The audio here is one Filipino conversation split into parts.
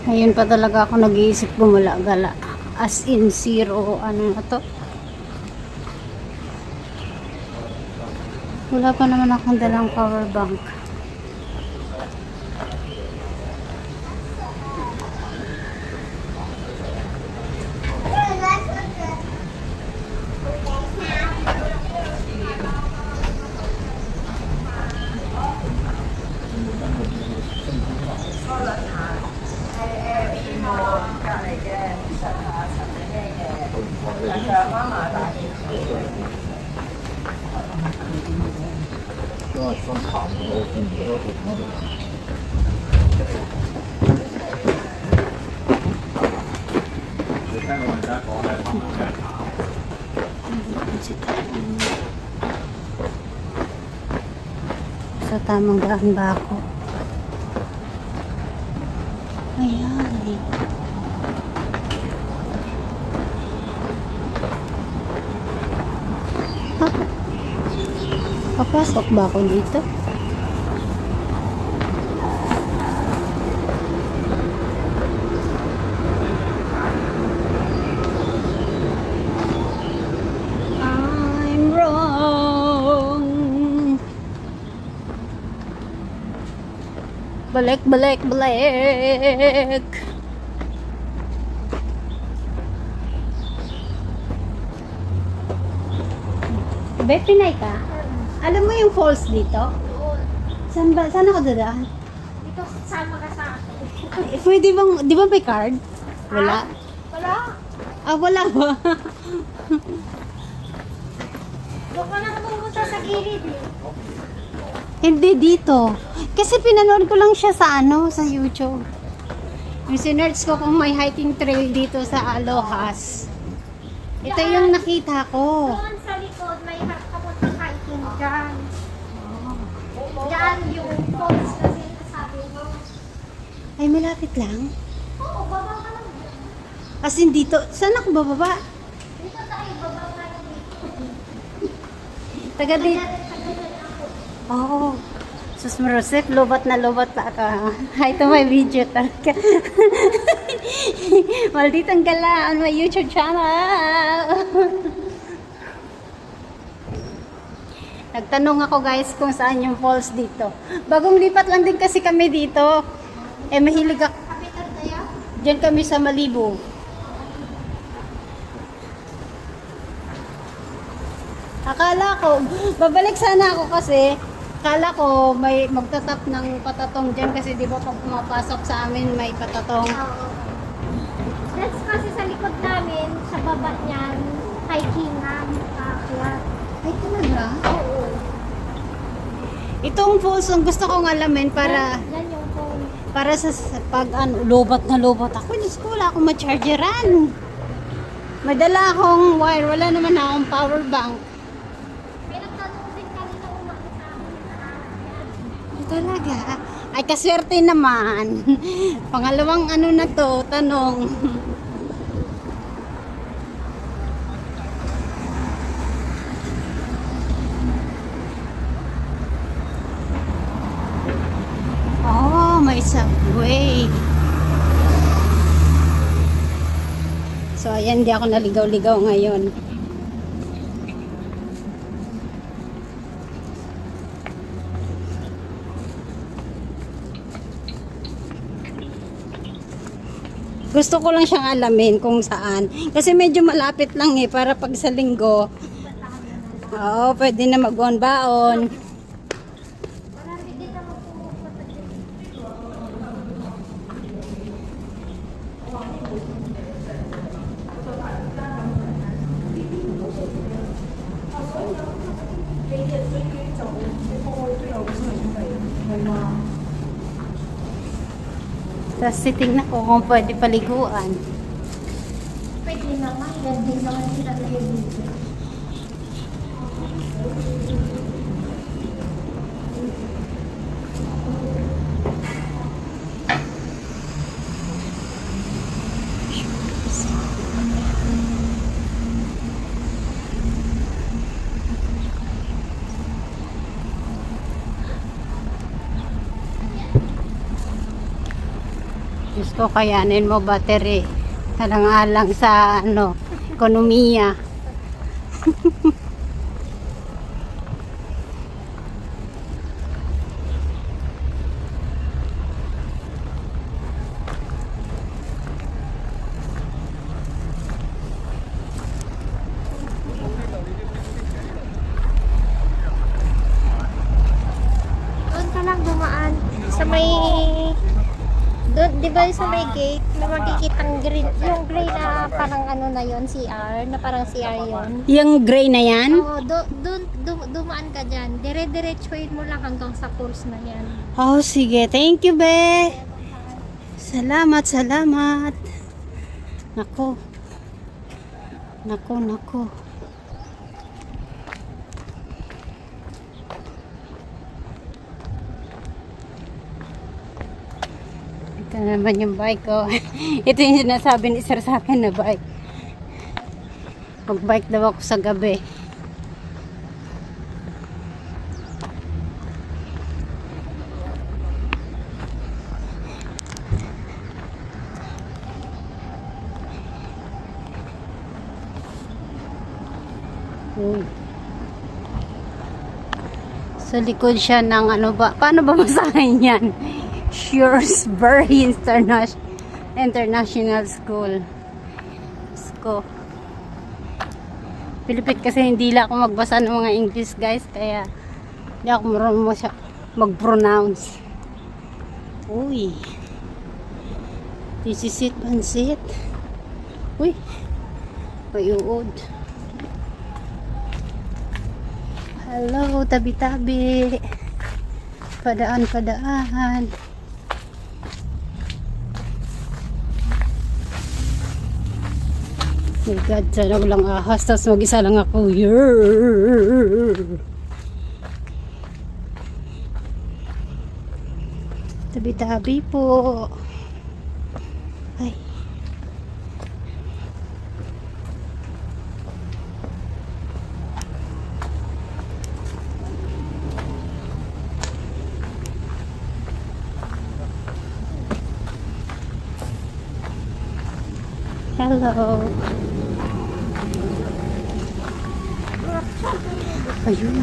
Ngayon pa talaga ako nag-iisip gumala-gala. As in zero, ano na to? Wala pa naman akong dalang power bank. Sa tamang daan ba ako? Ayan eh. Papasok ba ako dito? I'm wrong. Balik, balik, balik. Be, Pinay ka? Alam mo yung falls dito? Saan ba? Saan ako dadaan? Dito, sama ka sa akin. Pwede bang, di ba may card? Wala. Wala. Ah, wala ba? Doon ka na pumunta sa gilid eh. Hindi dito. Kasi pinanood ko lang siya sa ano, sa YouTube. Yung sinerch ko kung may hiking trail dito sa Alohas. Ito yung nakita ko. Doon sa likod, may kapuntang hiking dyan. Yan yung falls kasi sabi mo. Ay, malapit lang. Oo, baba ka lang. As in dito, saan ako bababa? Dito tayo, baba ka lang dito. Taga dito. Oo. Sus Marosep, lobat na lobat pa ako. Hi to my video talaga. Malditang gala on my YouTube channel. Nagtanong ako guys kung saan yung falls dito. Bagong lipat lang din kasi kami dito. Eh mahilig ako. Kapitan tayo? Diyan kami sa Malibu. Akala ko, babalik sana ako kasi akala ko may magtatap ng patatong dyan kasi di ba pag pumapasok sa amin may patatong. Oo. That's kasi sa likod namin, sa baba niyan, hikingan, kaakyat. Ay talaga? Oo. Itong falls ang gusto kong alamin para Yan yung phone. para sa pag ano, lobat na lobat ako. Diyos ko, wala akong ma-chargeran. May dala akong wire, wala naman akong power bank. Pinagtanong din kanina umaga sa akin na yan. Talaga? Ay, kaswerte naman. Pangalawang ano na to, tanong. Oh, may subway. So, ayan, di ako naligaw-ligaw ngayon. Gusto ko lang siyang alamin kung saan. Kasi medyo malapit lang eh, para pag sa linggo. Oo, pwede na mag-on-baon. Marami din naman pumupunta dyan. Tapos titignan ko kung pwede paliguan. Pwede naman, yan din naman sila dito. Diyos ko, kayanin mo battery. Alang-alang sa ano, ekonomiya. Doon ka lang dumaan. Sa may... Doon, di ba sa may gate, may makikitang green. Yung gray na parang ano na yon CR, na parang CR yon. Yung gray na yan? Oo, dumaan ka dyan. Dire-diretsuhin mo lang hanggang sa course na yan. Oh, sige. Thank you, be. Salamat, salamat. Nako. Nako, nako. Ito naman yung bike ko. Ito yung sinasabi ni sir sa akin na bike. Mag-bike daw ako sa gabi. Uy. Sa likod siya ng ano ba? Paano ba masahin yan? Shrewsbury International School. Sko. Pilipit kasi hindi lang ako magbasa ng mga English, guys. Kaya hindi ako marunong mag-pronounce. Uy. This is it, pansit. Uy. Payuod. Hello, tabi-tabi. Padaan, padaan. My God, sana walang ahas. Tapos mag-isa lang ako. Tabi-tabi po. Ay. Hello. Ayun.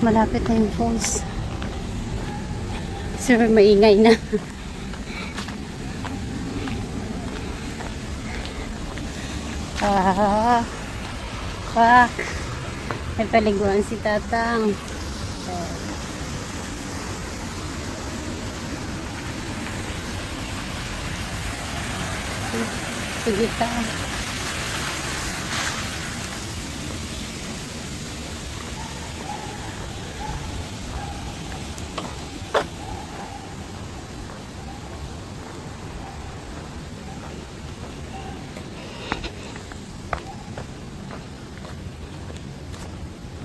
Malapit na yung falls. Sir, maingay na. Pak. May paliguan si Tatang. Sige ka.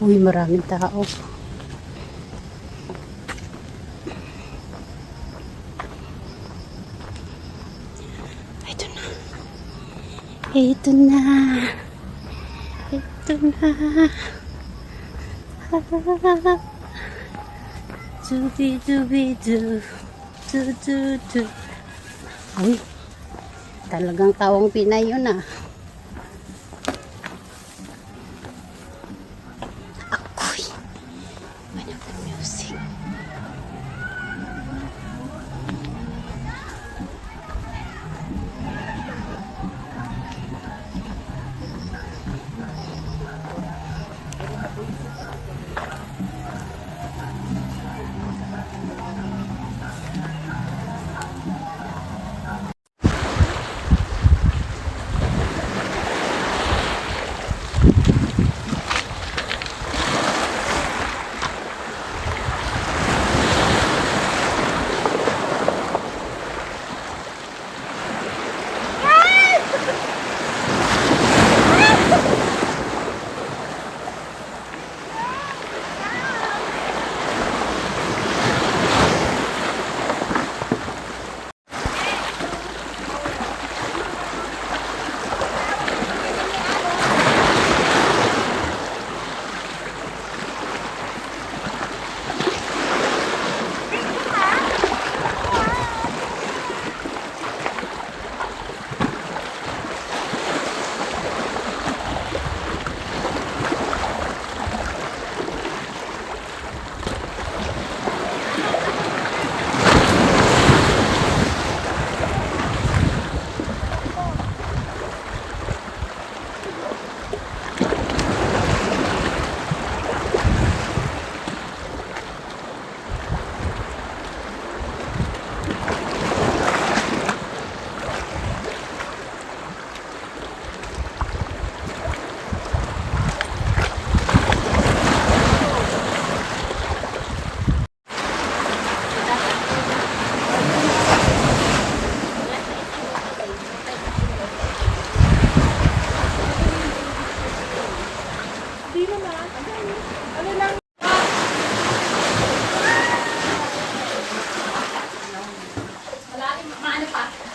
Uy, maraming tao. Ito na. Ito na. Ito na. Dubi-dubi-du. Du-du-du. Uy, talagang tawang Pinay yun ah. Ako'y manapag music.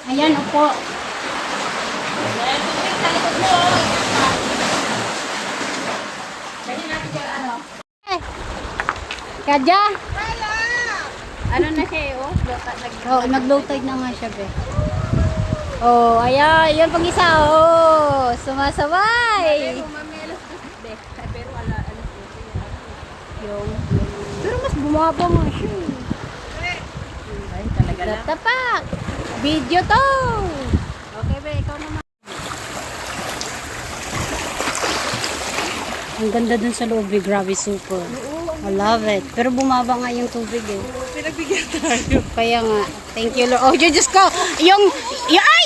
Ayan, upo. Kadya? Ano na siya oh? Oh, nag-low tide na nga siya, be. Oh, ayan. Yan pag isa. Oh, sumasabay. Pero wala, Yung. Pero mas bumaba nga siya. Ay, talaga na. Tapak. Video to. Okay, be, ikaw naman. Ang ganda dun sa loob, eh. Grabe, super. I love it. Pero bumaba nga yung tubig, eh. Pinagbigyan tayo. Kaya nga. Thank you, Lord. Oh, Diyos ko. Ay!